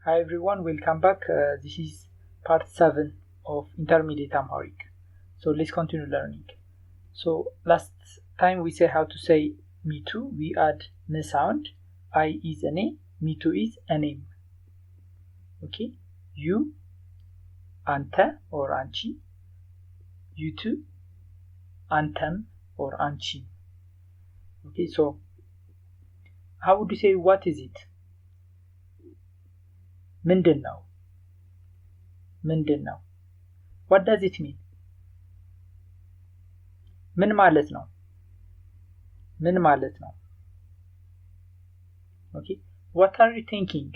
Hi everyone, welcome back. This is part 7 of Intermediate Amharic. So let's continue learning. So last time we said how to say me too. We add n sound. I is an a, me too is a name. Okay, you, ante or anchi, you too, antem or anchi. Okay, so how would you say what is it? ምንድን ነው? What does it mean? ምን ማለት ነው? Okay, what are you thinking?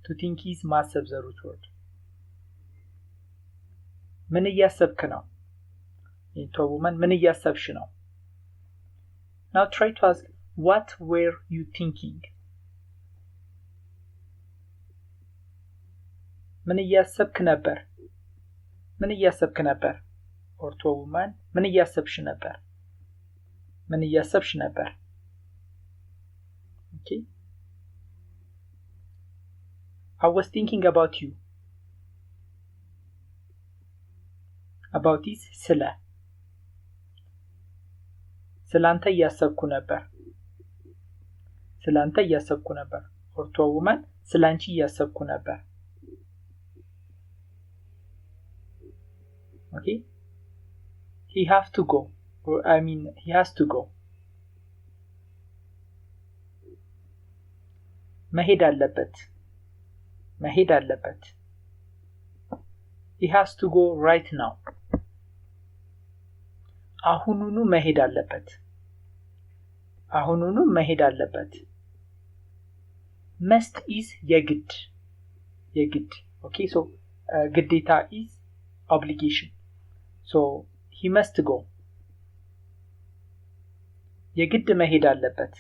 To think is ማሰብ the root word. ምን እያሰብክ ነው? To a woman, ምን እያሰብሽ ነው? Now try to ask, what were you thinking? ምን እያሰብክ ነበር? Or to a woman, ምን እያሰብሽ ነበር? Okay. I was thinking about you. About is ስላንተ እያሰብኩ ነበር። Or to a woman, ስላንቺ እያሰብኩ ነበር. Okay, he has to go. መሄድ አለበት. He has to go right now. አሁኑኑ መሄድ አለበት. must is የግድ. Okay, so ግዴታ is obligation. So he must go. የግድ መሄድ አለበት.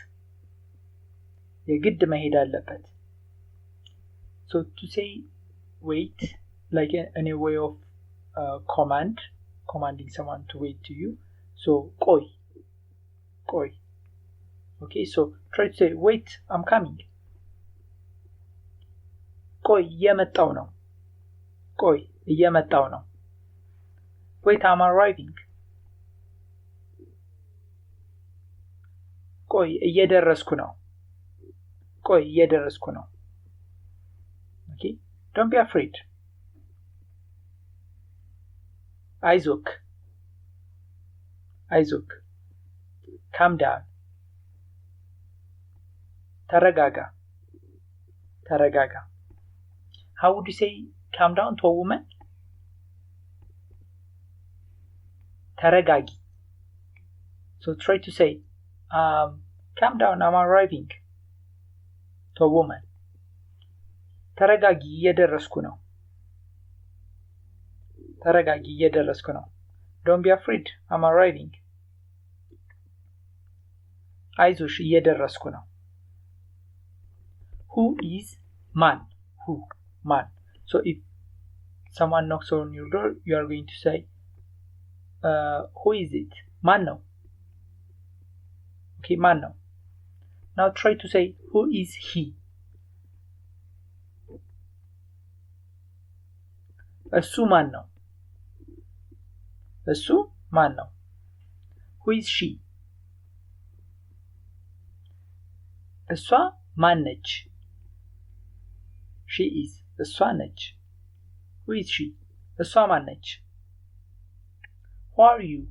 So to say wait, like in a way of commanding someone to wait to you. So ቆይ. Okay, so try to say wait, I'm coming. ቆይ እየመጣው ነው. Wait, I'm arriving. ቆይ እየደረስኩ ነው. Okay, don't be afraid. አይዞክ. Calm down. ተረጋጋ. How would you say calm down to a woman? ተረጋጊ. So try to say calm down, I'm arriving. To a woman. ተረጋጊ እየደረስኩ ነው. Don't be afraid, I'm arriving. አይዞሽ እየደረስኩ ነው. Who is man? So if someone knocks on your door, you are going to say who is it? ማን ነው? Okay, ማን ነው? Now try to say who is he? እሱ ማን ነው? Who is she? እሷ ማን ነች? She is. እሷ ነች. Who is she? እሷ ማን ነች? Who are you?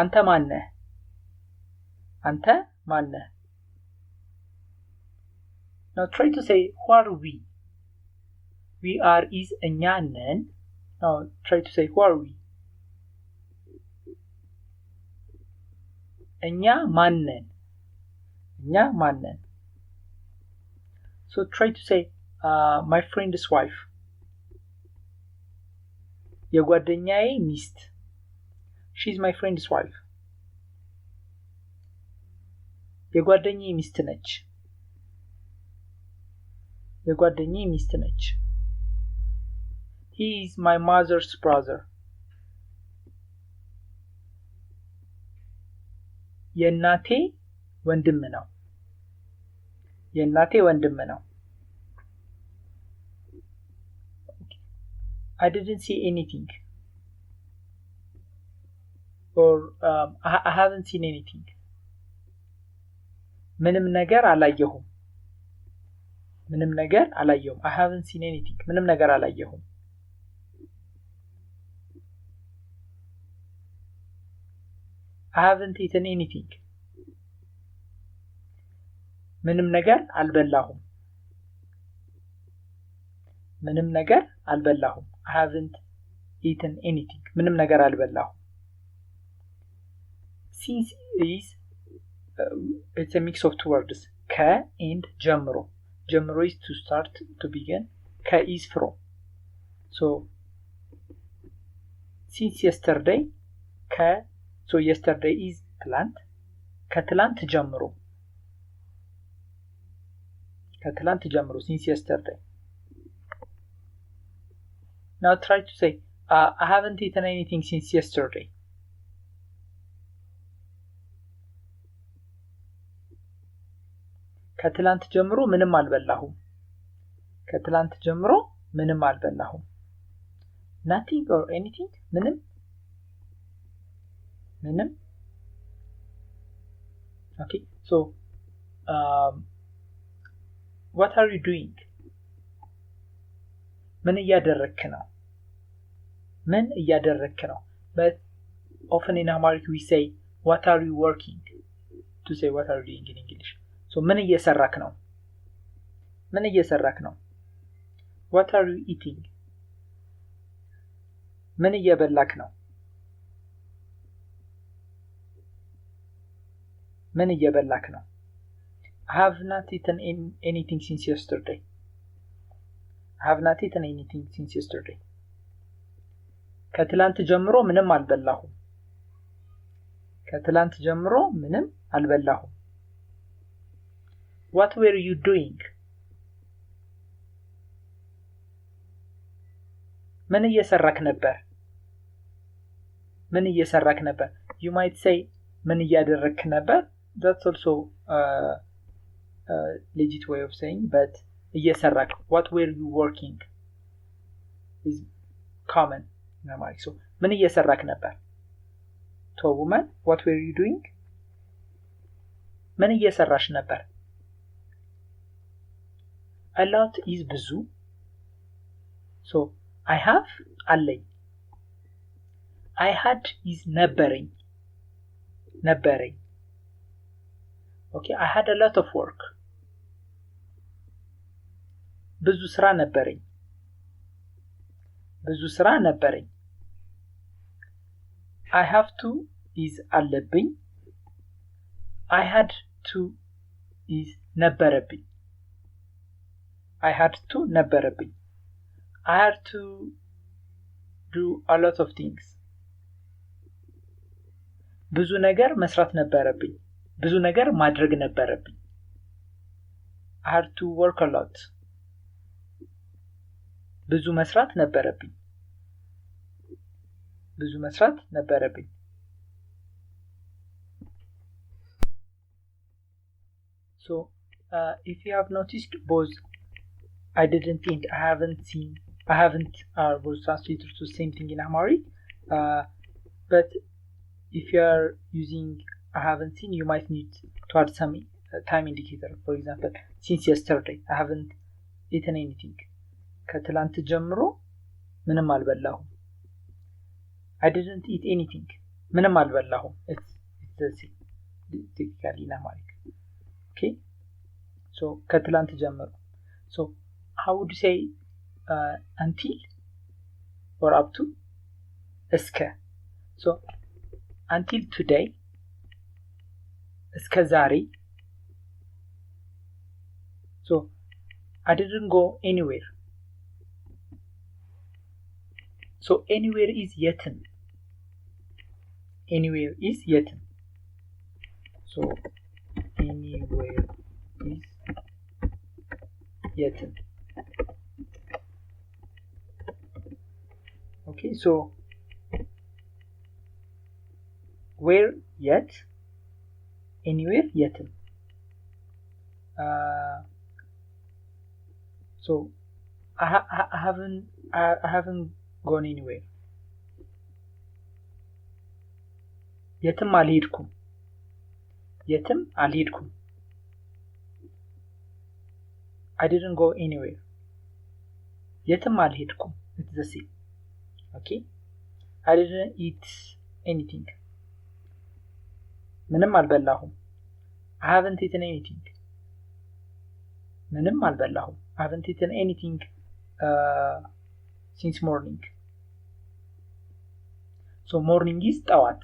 አንተ ማን ነህ? Now try to say who are we? We are is እኛ ነን. Now try to say who are we? እኛ ማን ነን? So try to say my friend's wife. የጓደኛዬ ሚስት. She's my friend's wife. የጓደኛዬ ሚስት ነች. He is my mother's brother. የእናቴ ወንድም ነው. የእናቴ ወንድም ነው። I didn't see anything or I haven't seen anything. ምንም ነገር አላየሁም። ምንም ነገር አላየሁም። I haven't seen anything. ምንም ነገር አላየሁም። I haven't eaten anything. ምንም ነገር አልበላሁም። ምንም ነገር አልበላሁም። I haven't eaten anything. ምንም ነገር አልበላሁም። Since is it's a mix of two words. ከ and ጀምሮ. ጀምሮ is to start, to begin. ከ is from. So since yesterday so yesterday is ትላንት ከትላንት ጀምሮ since yesterday. Now try to say I haven't eaten anything since yesterday. ከትላንት ጀምሮ ምንም አልበላሁም። ከትላንት ጀምሮ ምንም አልበላሁም። Nothing or anything? ምንም Okay, so what are you doing? ምን እያደረክ ነው? ምን እያደረክ ነው? But often in Amharic we say what are you working? To say what are you doing in English. So ምን እየሰራክ ነው? ምን እየሰራክ ነው? What are you eating? ምን እየበላክ ነው? ምን እየበላክ ነው? I have not eaten anything since yesterday. I have not eaten anything since yesterday. ከትላንት ጀምሮ ምንም አልበላሁም። ከትላንት ጀምሮ ምንም አልበላሁም። What were you doing? ምን እየሰራክ ነበር? ምን እየሰራክ ነበር? You might say ምን እያደረክ ነበር? That's also a legit way of saying, but እየሰራክ, what were you working is common in Amharic. So ምን እየሰራክ ነበር? To a woman, what were you doing? ምን እየሰራሽ ነበር? A lot is ብዙ. So I have አለኝ. I had is ነበረኝ. Okay, I had a lot of work. ብዙ ስራ ነበረኝ. I have to is አለብኝ. I had to is ነበረብኝ. I had to ነበረብኝ. I had to do a lot of things. ብዙ ነገር መስራት ነበረብኝ. ብዙ ነገር ማድረግ ነበረብኝ. I had to work a lot. ብዙ መስራት ነበረብኝ. So if you have noticed, both I didn't think, I haven't seen, I haven't are both translated to the same thing in Amharic. But if you are using I haven't seen, you might need to add some time indicator. For example, since yesterday, I haven't eaten anything. ከትላንት ጀምሮ ምንም አልበላሁም. I didn't eat anything. ምንም አልበላሁም. It's the same technically in Amharic. Okay? So ከትላንት ጀምሮ. So how would you say until or up to? እስከ. So until today, እስከ ዛሬ. So I didn't go anywhere. So anywhere is የትም. So anywhere is የትም. Okay, so where, yet, anywhere, የትም. So I haven't gone anywhere. የትም አልሄድኩም I didn't go anywhere. የትም አልሄድኩም. It's the same. Okay? I didn't eat anything. ምንም አልበላሁም. I haven't eaten anything. ምንም አልበላሁም. I haven't eaten anything since morning. So morning is ጠዋት.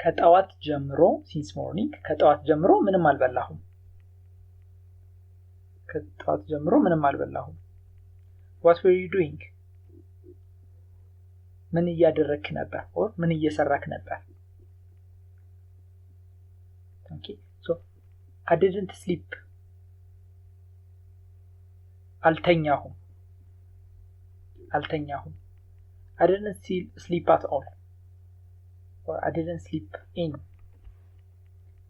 ከጠዋት ጀምሮ since morning ከጠዋት ጀምሮ ምንም አልበላሁም. ከጠዋት ጀምሮ ምንም አልበላሁም. What were you doing? ምን እያደረክ ነበር? or ምን እየሰራክ ነበር? Okay, so I didn't sleep. አልተኛሁም. I didn't sleep at all. Or I didn't sleep in.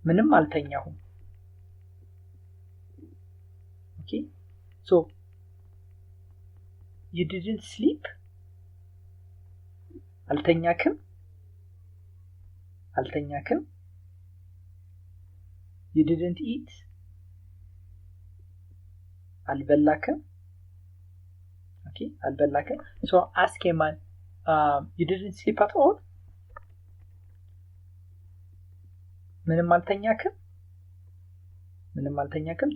ምንም አልተኛሁም. Okay, so you didn't sleep. አልተኛክም. You didn't eat. አልበላክም. Okay, አልበላክም. So ask a man, you didn't sleep at all? ምንም አልተኛክም.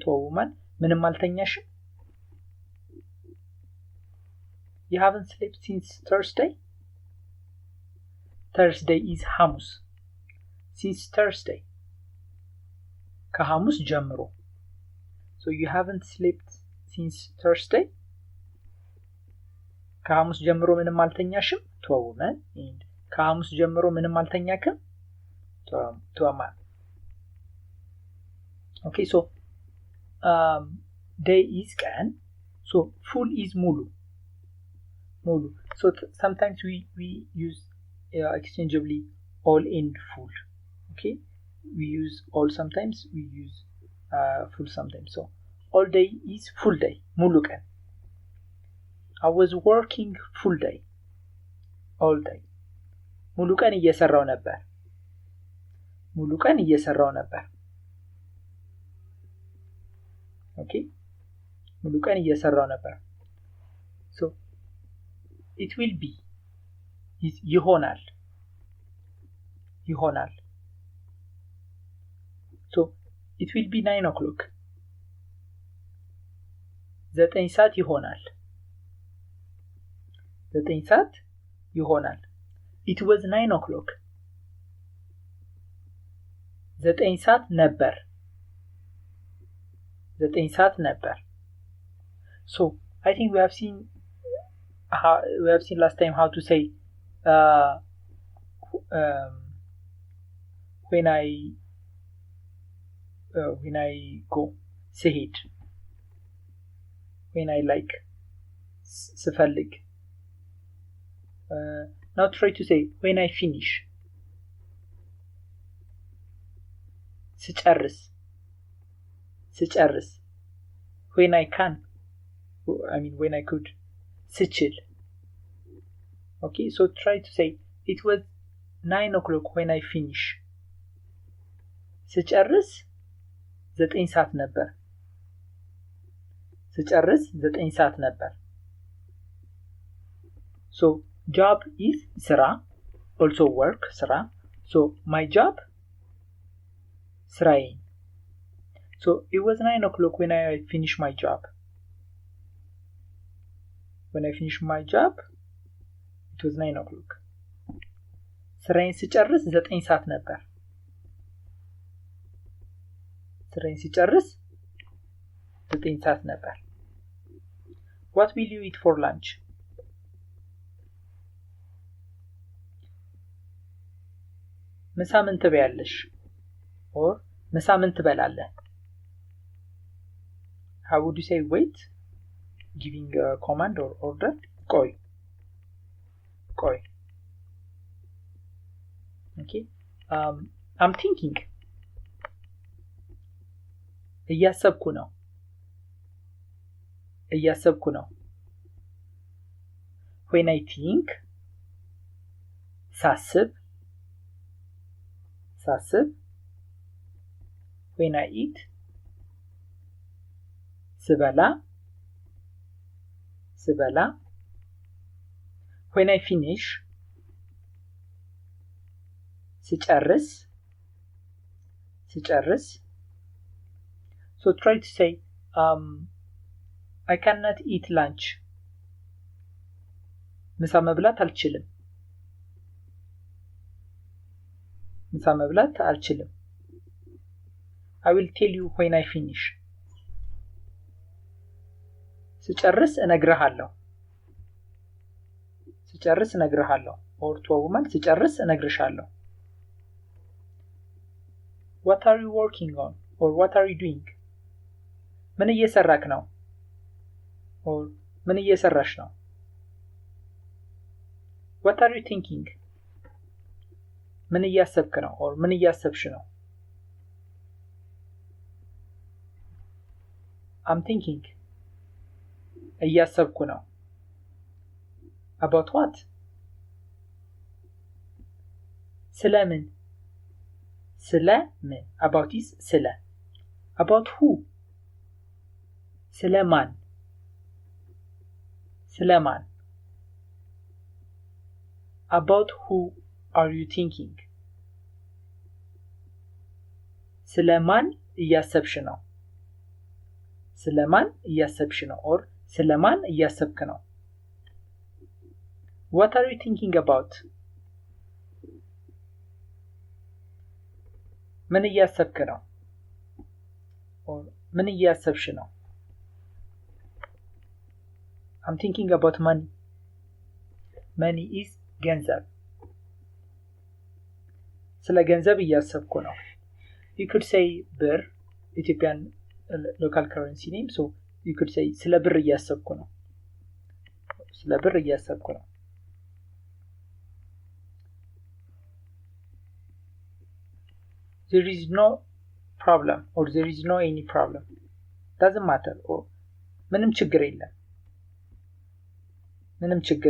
To a woman, ምንም አልተኛሽም. You haven't slept since Thursday? Thursday is ሐሙስ. Since Thursday. ከሐሙስ ጀምሮ. So you haven't slept since Thursday? ከሐሙስ ጀምሮ ምንም አልተኛሽም. To a woman. And ከሐሙስ ጀምሮ ምንም አልተኛክም. To a man. Okay, so day is ቀን. So full is ሙሉ. So sometimes we use exchangeably all and full. Okay, we use all sometimes, we use full sometimes. So all day is full day. ሙሉ ቀን. I was working full day. All day. ሙሉ ቀን እየሰራው ነበር. Okay, ሙሉ ቀን እየሰራው ነበር. So it will be ይሆናል. So it will be 9 o'clock. 9 ሰዓት ይሆናል. It was 9 o'clock. 9 ሰዓት ነበር. So I think we have seen last time how to say when I go ስሄድ, when I like ስፈልግ. Now try to say when I finish. ስጨርስ. When I can, when I could. ስችል. Okay, so try to say it was 9 o'clock when I finish. ስጨርስ 9 ሰዓት ነበር. So job is ስራ, also work ስራ. So my job ስራዬ. So it was 9 o'clock when I finished my job. When I finished my job, it was 9 o'clock. ስራዬን ስጨርስ 9 ሰዓት ነበር. What will you eat for lunch? ምሳ ምን ትበያለሽ? or ምሳ ምን ትበላለህ? How would you say wait? Giving a command or order. ቆይ. Okay. I'm thinking. እያሰብኩ ነው when I think ሳስብ when I eat ስበላ when I finish ስጨርስ so try to say I cannot eat lunch ምሳ መብላት አልችልም I will tell you when I finish ስጨርስ እነግርሃለሁ or to a woman ስጨርስ እነግርሻለሁ What are you working on or what are you doing ምን እየሰራክ ነው or ምን እየሰራሽ ነው What are you thinking ምን እያሰብክ ነው or ምን እያሰብሽ ነው I'm thinking እያሰብኩ ነው About what ስለምን about is ስለ About who ስለማን About who are you thinking ስለማን እያሰብሽ ነው or ስለማን እያሰብክ ነው What are you thinking about ምን እያሰብክ ነው or ምን እያሰብሽ ነው I'm thinking about money is ገንዘብ ስለ ገንዘብ እያሰብኩ ነው You could say ብር Ethiopian local currency name so you could say ስለ ብር እያሰብኩ ነው There is no problem or there is no any problem doesn't matter or ምንም ችግር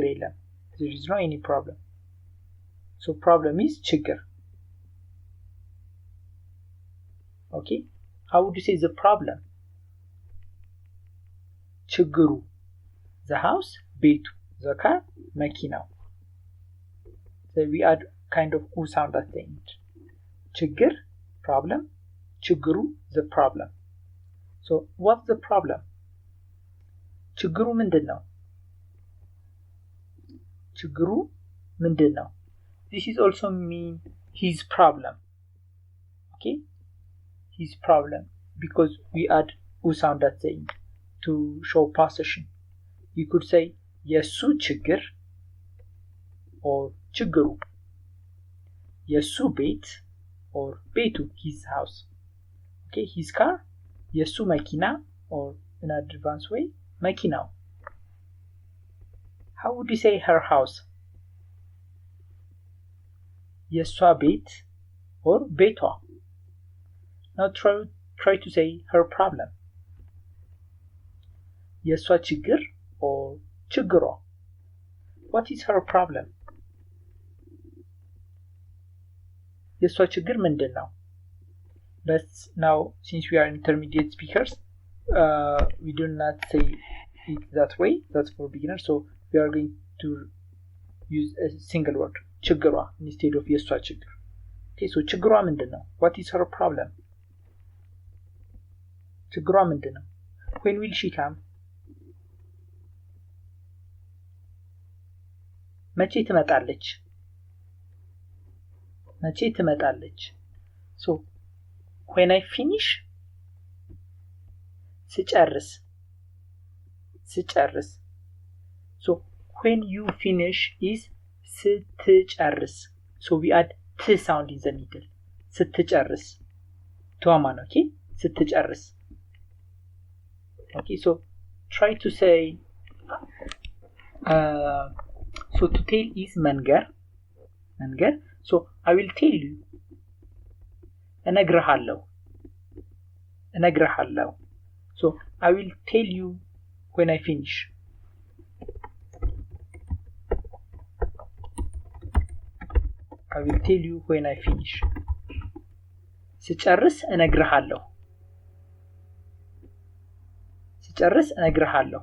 የለም There is no any problem so problem is ችግር Okay how would you say the problem ችግሩ the house ቤቱ the car መኪናው so we add kind of u sound at the end ችግር problem ችግሩ the problem so what's the problem ችግሩ ምንድነው this is also mean his problem okay his problem because we add u sound at the end to show possession you could say የሱ ችግር or ችግሩ የሱ ቤት or ቤቱ his house okay his car የሱ መኪና or in an advanced way መኪናው how would you say her house የሷ ቤት or ቤቷ now try to say her problem የሷ ችግር or ችግሯ what is her problem የሷ ችግር ምንድነው but now since we are intermediate speakers we do not say it that way that's for beginners so we are going to use a single word ችግሯ instead of የሷ ችግር okay so ችግሯ ምንድነው what is her problem ችግሯ ምንድነው when will she come መቼ ትመጣለች so when I finish ስጨርስ so when you finish is ስትጨርስ so we add t sound in the middle ስትጨርስ ተዋማን okay ስትጨርስ okay so try to say so to tell is መንገር so I will tell you እነግርሃለሁ እነግርሃለሁ so I will tell you when I finish I will tell you when I finish ስጨርስ እነግርሃለሁ ስጨርስ እነግርሃለሁ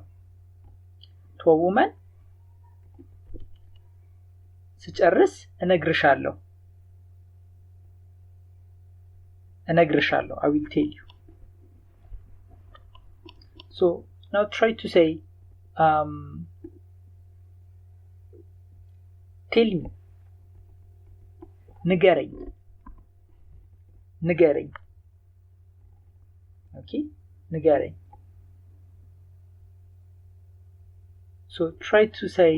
to a woman ስጨርስ እነግርሻለሁ እነግርሻለሁ I will tell you so now try to say tell me ንገረኝ ንገረኝ okay ንገረኝ so try to say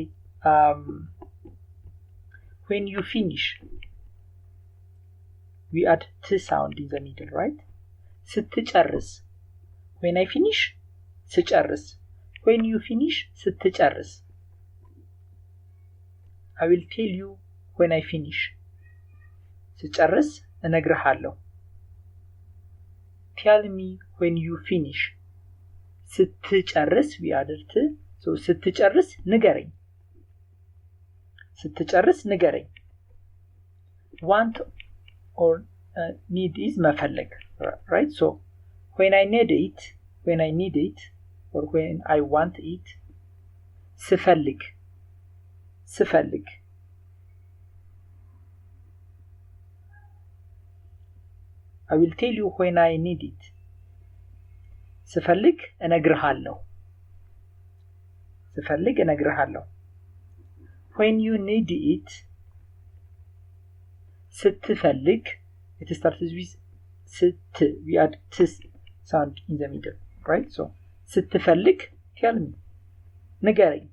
when you finish we add t sound in the middle right ስትጨርስ when I finish ስጨርስ when you finish ስትጨርስ I will tell you when I finish ስጨርስ እነግርሃለሁ tell me when you finish ስትጨርስ we added t so ስትጨርስ ንገረኝ ስትጨርስ ንገረኝ want or need is መፈለግ right so when I need it or when I want it ስፈልግ I will tell you when I need it ስፈልግ እነግርሃለሁ when you need it ስትፈልግ it starts with ስት we add t sound in the middle right so ስትፈልግ tell me ንገረኝ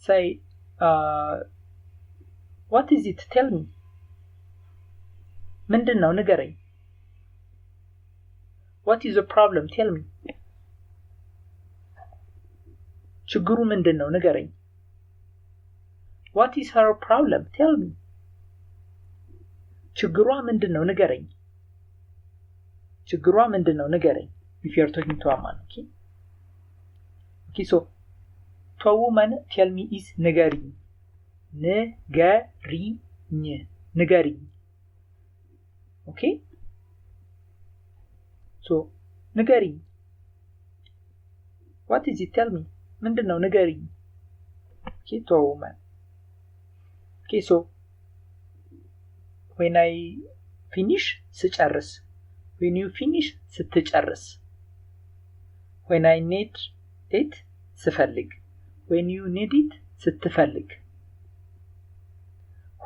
say what is it tell me ምንድነው ንገረኝ what is the problem tell me ችግሩ ምንድነው ንገረኝ what is her problem tell me ችግሯ ምንድነው ንገረኝ if you are talking to a man okay so to a woman tell me is ንገሪኝ okay so ንገሪኝ what is it tell me ምንድነው ንገሪኝ okay to a woman okay so when I finish ስጨርስ when you finish ስትጨርስ when I need it ስፈልግ when you need it ስትፈልግ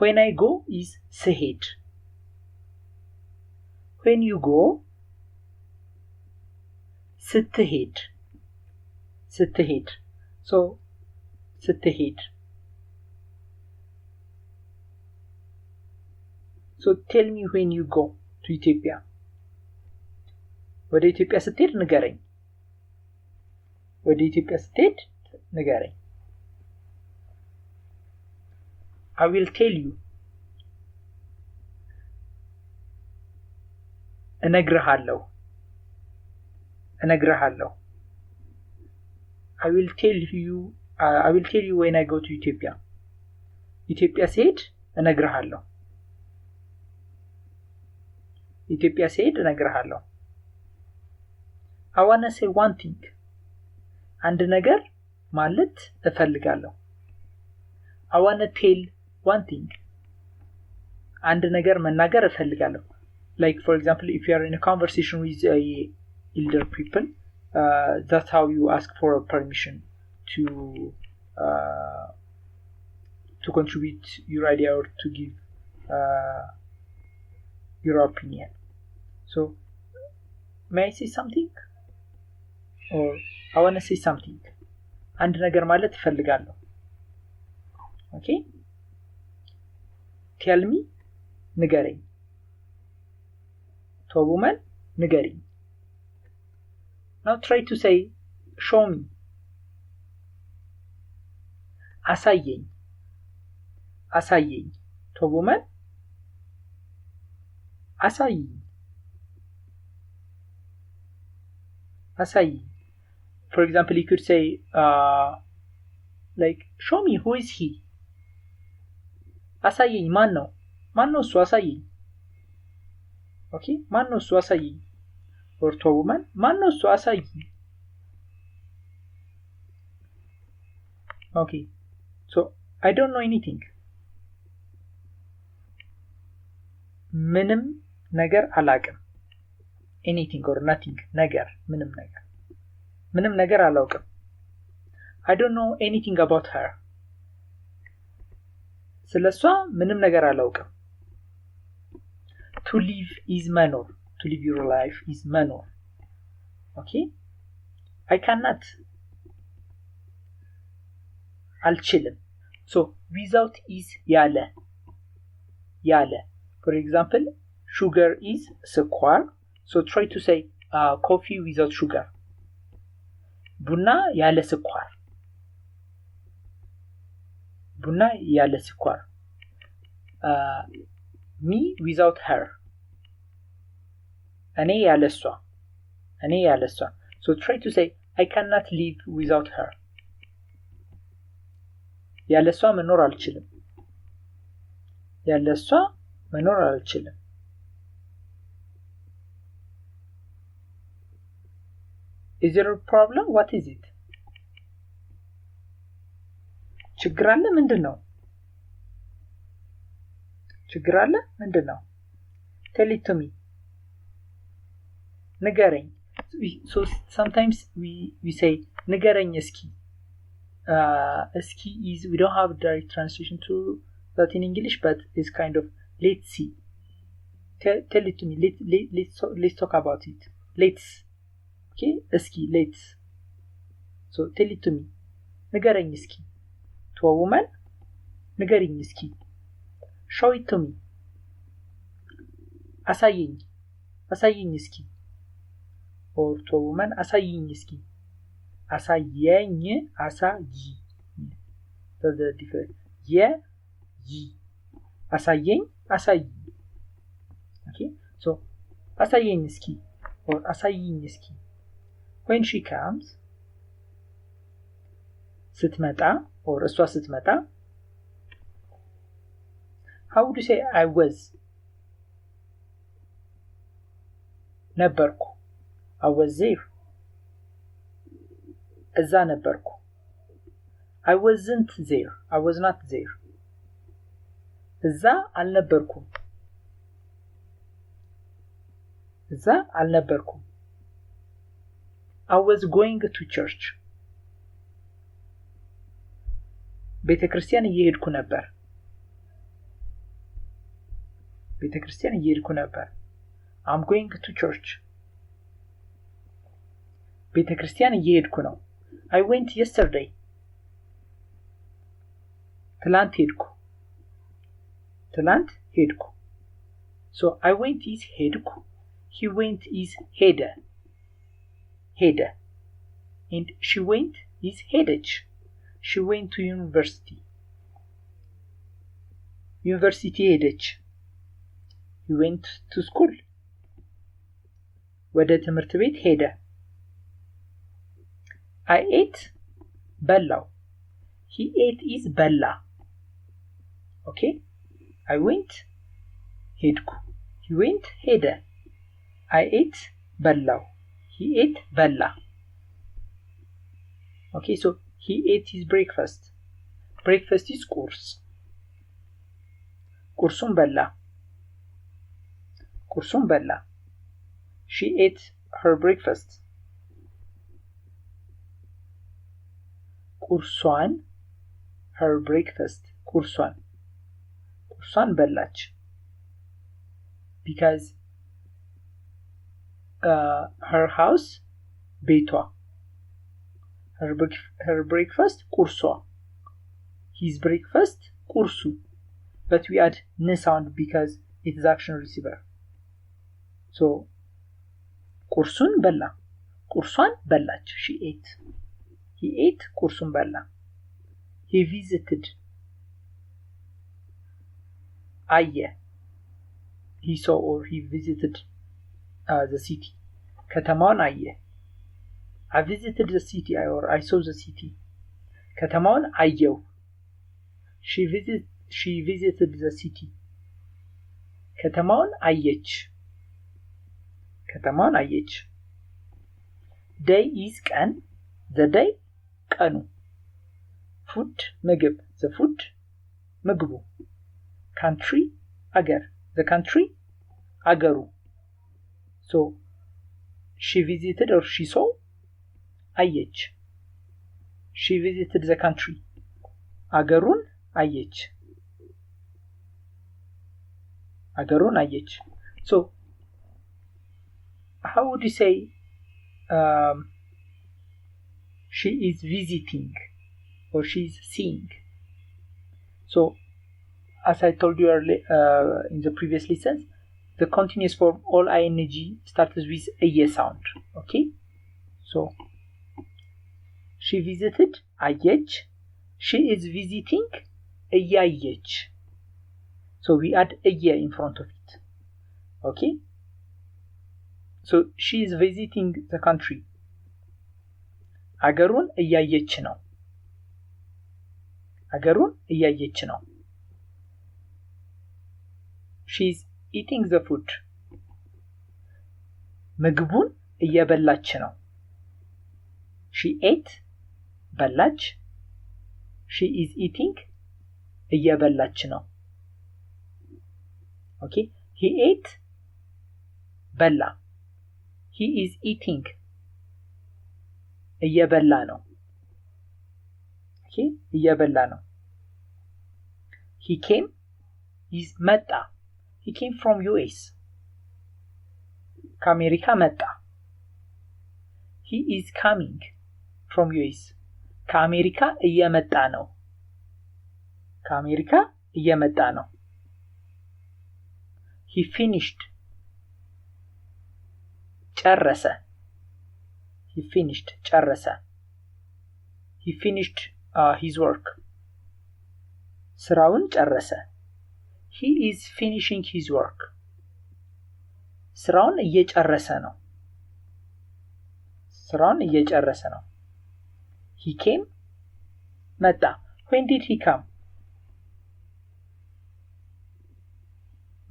when I go is ስሄድ when you go ስትሄድ so ስትሄድ so tell me when you go to ኢትዮጵያ ወደ ኢትዮጵያ ስትሄድ ንገረኝ I will tell you እነግርሃለሁ I will tell you when I go to ኢትዮጵያ ስሄድ እነግርሃለሁ I want to say one thing አንድ ነገር ማለት እፈልጋለሁ I want to tell one thing አንድ ነገር መናገር እፈልጋለሁ like for example if you are in a conversation with elder people that's how you ask for a permission to contribute your idea or to give your opinion so may I say something or I want to say something አንድ ነገር ማለት እፈልጋለሁ okay tell me ንገረኝ to a woman ንገረኝ now try to say show me አሳየኝ to a woman አሳይኝ አሳይኝ for example you could say like show me who is he አሳይኝ ማን ነው እሱ አሳይኝ okay ማን ነው እሱ አሳይኝ or to a woman ማን ነው እሱ አሳይኝ okay so I don't know anything ምንም ነገር አላውቅም anything or nothing ነገር ምንም ነገር አላውቅም I don't know anything about her ስለሷ ምንም ነገር አላውቅም to live is መኖር to live your life is መኖር okay I cannot አልችልም so without is ያለ for example sugar is ስኳር so try to say coffee without sugar ቡና ያለ ስኳር me without her እኔ ያለሷ so try to say I cannot live without her ያለሷ መኖር አልችልም Is there a problem? What is it? ችግር አለ ምንድነው? Tell it to me. ንገረኝ. So sometimes we say ንገረኝ እስኪ. Eski is we don't have direct translation to that in English, but it's kind of let's see. Tell it to me. Let's talk about it. Let's. Okay, eski let's. So tell it to me. ንገረኝ እስኪ. To a woman, ንገረኝ እስኪ. Show it to me. አሳየኝ እስኪ. Or to a woman, አሳየኝ እስኪ. አሳየኝ that's the difference አሳየኝ okay so አሳየኝ እስኪ or አሳየኝ እስኪ when she comes ስትመጣ or እሷ ስትመጣ how would you say I was ነበርኩ I was there እዛ ነበርኩ I wasn't there I was not there እዛ አልነበርኩም I was going to church ቤተክርስቲያን እየሄድኩ ነበር I'm going to church ቤተክርስቲያን እየሄድኩ ነው I went yesterday ትላንት ሄድኩ so I went is ሄድኩ he went is ሄደ and she went is ሄደች she went to university ሄደች he went to school ወደ ትምህርት ቤት ሄደ I ate በላው he ate is በላ okay I went ሄድኩ he went ሄደ I ate በላው he ate በላ okay so he ate his breakfast is ቁርሱን በላ she ate her breakfast ቁርሷን her breakfast ቁርሷን በላች because her house ቤቷ her breakfast ቁርሷ his breakfast ቁርሱ but we add n sound because it is action receiver so ቁርሷን በላች she ate he ate ቁርሱን በላ he visited አየ he saw or he visited the city. ከተማውን አየ. I visited the city or I saw the city. ከተማውን አየው. She visited the city. ከተማውን አየች. ከተማውን አየች. Day is ቀን. The day ቀኑ. Food ምግብ. The food ምግቡ. Country አገር. The country አገሩ. So she visited or she saw አየች. She visited the country. አገሩን አየች. አገሩን አየች. So how would you say she is visiting or she is seeing? So as I told you earlier in the previous lessons, the continuous form all ing starts with a sound. Okay, so she visited አየች. She is visiting እያየች. So we add a in front of it. Okay, so she is visiting the country. አገሩን እያየች ነው. አገሩን እያየች ነው. She is eating the food. ምግቡን እየበላች ነው. She ate በላች. She is eating እየበላች ነው. Okay, he ate በላ. He is eating እየበላ ነው. Okay, እየበላ ነው. He came is መጣ. He came from US. ከአሜሪካ መጣ. He is coming from US. ከአሜሪካ እየመጣ ነው. ከአሜሪካ እየመጣ ነው. He finished ጨረሰ. He finished ጨረሰ. He finished his work. ስራውን ጨረሰ. He is finishing his work. ስራውን እየጨረሰ ነው. ስራውን እየጨረሰ ነው. He came መጣ. When did he come?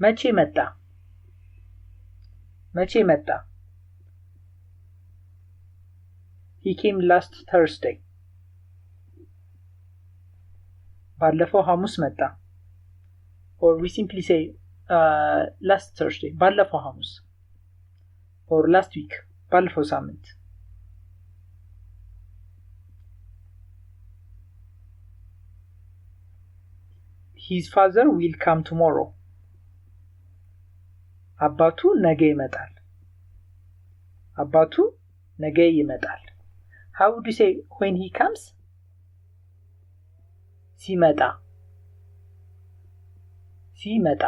መቼ መጣ? መቼ መጣ? He came last Thursday. ባለፈው ሐሙስ መጣ. Or we simply say last Thursday. ባለፈው ሐሙስ. Or last week. ባለፈው ሳምንት. His father will come tomorrow. አባቱ ነገ ይመጣል. አባቱ ነገ ይመጣል. How would you say when he comes? ሲመጣ. ሲመጣ.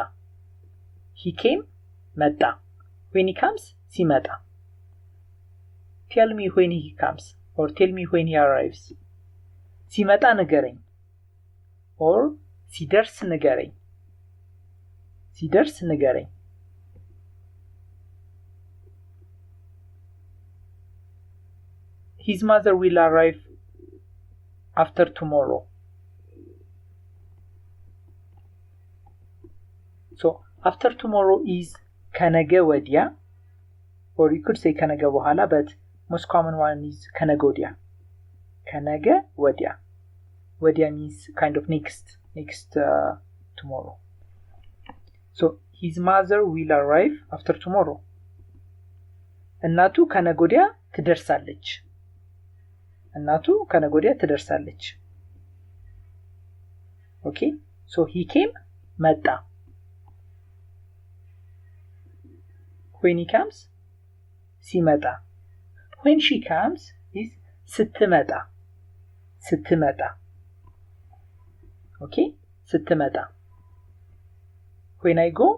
He came መጣ. When he comes ሲመጣ. Tell me when he comes or tell me when he arrives. ሲመጣ ንገረኝ or ሲደርስ ንገረኝ. ሲደርስ ንገረኝ. His mother will arrive after tomorrow. So after tomorrow is ከነገ ወዲያ, or you could say ከነገ በኋላ, but most common one is ከነገ ወዲያ. ከነገ ወዲያ. ወዲያ means kind of next tomorrow. So his mother will arrive after tomorrow. እናቱ ከነገ ወዲያ ትደርሳለች. እናቱ ከነገ ወዲያ ትደርሳለች. Okay, so he came መጣ. When he comes ሲመጣ. When she comes is ስትመጣ. ስትመጣ. Okay, ስትመጣ. When I go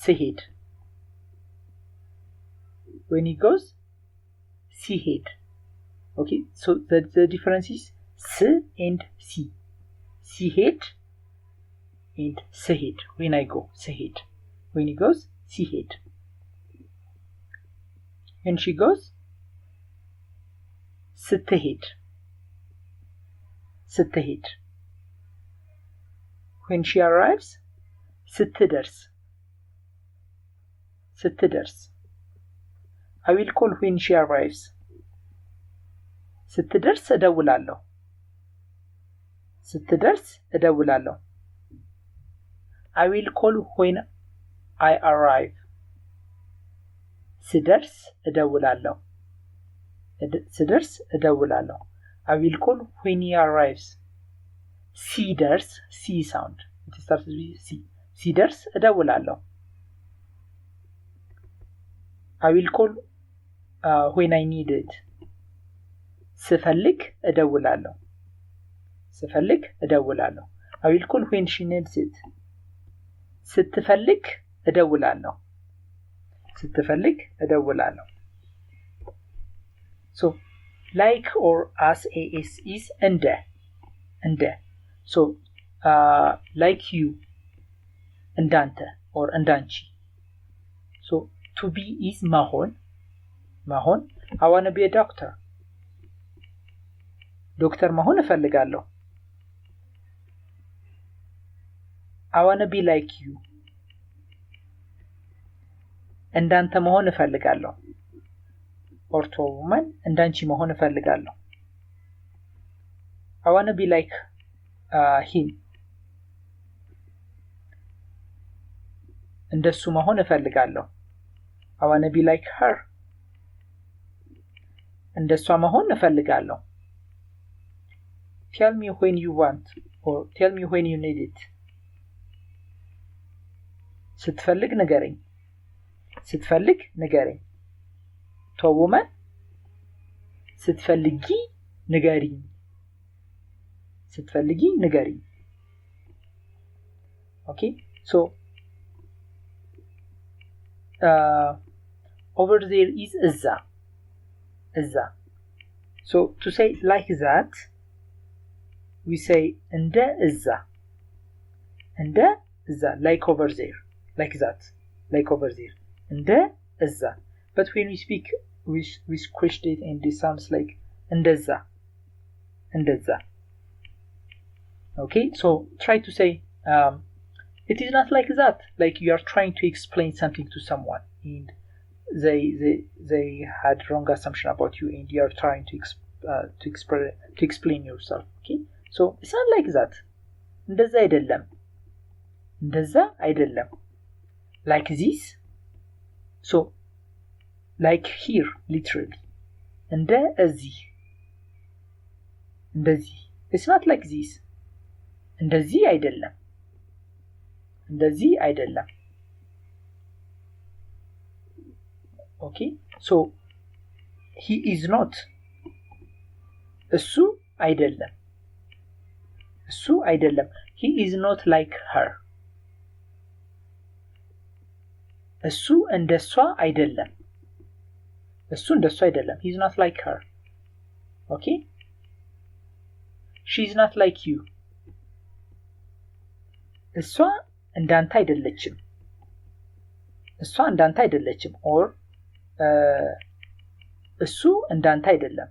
ሲሄድ. When he goes ሲሄድ. Okay, so the difference is s and c. ሲሄድ and ስሄድ. When I go ሲሄድ. When he goes ሲሄድ when she goes ስትሄድ when she arrives ስትደርስ I will call when she arrives ስትደርስ እደውላለሁ I will call when I arrive ስደርስ እደውላለሁ I will call when he arrives ሲደርስ C sound it starts with C ሲደርስ እደውላለሁ I will call when I need it ስፈልግ እደውላለሁ I will call when she needs it ስትፈልግ እደውላለሁ So like or as is እንደ So like you እንዳንተ or እንዳንቺ So to be is መሆን I want to be a doctor ዶክተር መሆን እፈልጋለሁ I want to be like you እንዳንተ መሆን እፈልጋለሁ or to a woman እንዳንቺ መሆን እፈልጋለሁ I want to be like him እንደሱ መሆን እፈልጋለሁ I want to be like her እንደሷ መሆን እፈልጋለሁ Tell me when you want or tell me when you need it ስትፈልግ ንገረኝ to a woman ስትፈልጊ ንገሪኝ Okay so over there is እዛ So to say like that we say እንደ እዛ like over there like that like over there እንደ እዛ but when we speak we squished it and it sounds like እንደዛ Okay so try to say it is not like that like you are trying to explain something to someone and they had wrong assumption about you and you are trying to explain yourself Okay so it's not like that እንደዛ አይደለም like this so like here literally እንደዚህ it's not like this እንደዚህ አይደለም Okay so he is not እሱ አይደለም he is not like her እሱ እንደሷ አይደለም he is not like her Okay she is not like you እሷ እንዳንተ አይደለችም or እሱ እንዳንተ አይደለም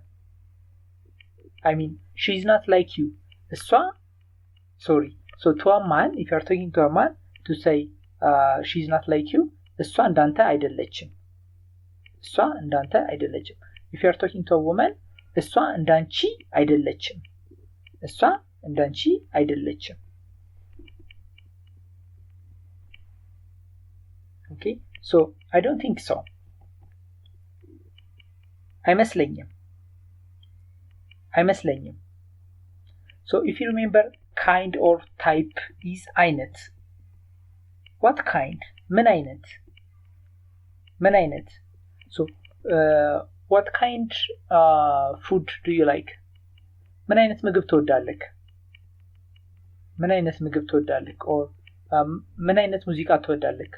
I mean she is not like you እሷ sorry so to a man if you are talking to a man to say she is not like you እሷ እንዳንተ አይደለችም if you are talking to a woman እሷ እንዳንቺ አይደለችም Okay so I don't think so አይመስለኝም So if you remember kind or type is አይነት what kind ምን አይነት So what kind food do you like ምን አይነት ምግብ ትወዳለህ or ምን አይነት ሙዚቃ ትወዳለህ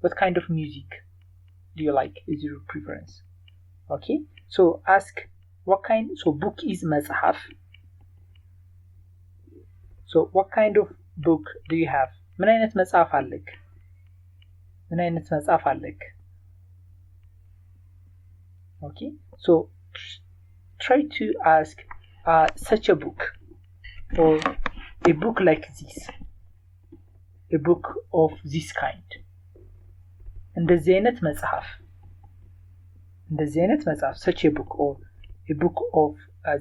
What kind of music do you like is your preference Okay so ask what kind so book is መጽሐፍ So what kind of book do you have ምን አይነት መጽሐፍ አለክ ምን አይነት መጽሐፍ አለክ? Okay, so try to ask such a book or a book like this, a book of this kind. እንደዚህ አይነት መጽሐፍ such a book or a book of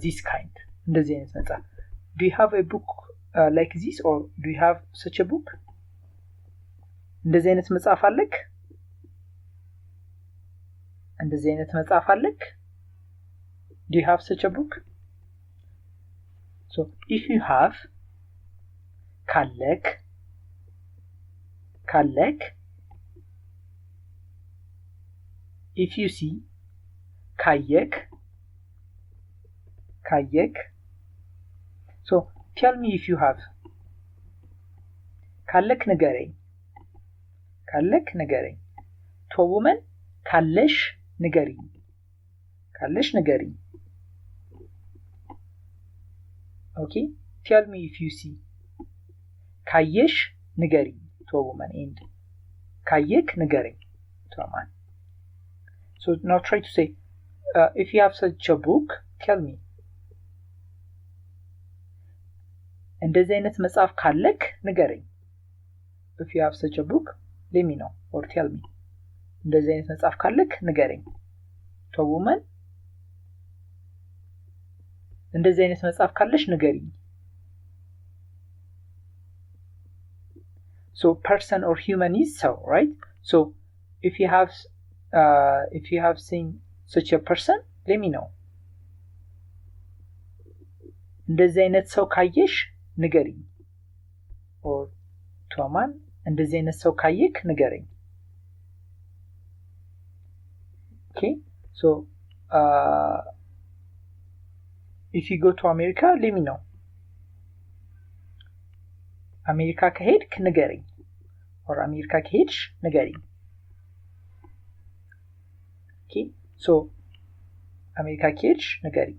this kind. እንደዚህ አይነት መጽሐፍ. Do you have a book like this or do you have such a book? እንደዚህ አይነት መጽሐፍ አለክ? እንደዚህ አይነት መጽሐፍ አለክ? Do you have such a book? So if you have, ካለክ, if you see, ካየክ. So tell me if you have. ካለክ ንገረኝ. To a woman, ካለሽ ንገሪኝ. Okay, tell me if you see. ካየሽ ንገሪኝ to a woman and ካየክ ንገረኝ to a man. So now try to say if you have such a book, tell me. እንደዚህ አይነት መጽሐፍ ካለክ ንገረኝ. If you have such a book, let me know or tell me. እንደዚህ አይነት መጽሐፍ ካለክ ንገረኝ to a woman. እንደዚህ አይነት መጽሐፍ ካለሽ ንገሪኝ. So person or human is so, right? So if you have seen such a person, let me know. እንደዚህ አይነት ሰው ካየሽ ንገሪኝ. or to a man, እንደዚህ አይነት ሰው ካየክ ንገረኝ. Okay, so if you go to America, let me know. አሜሪካ ከሄድክ ንገረኝ or አሜሪካ ከሄድሽ ንገሪኝ. Okay, so አሜሪካ ከሄድሽ ንገሪኝ.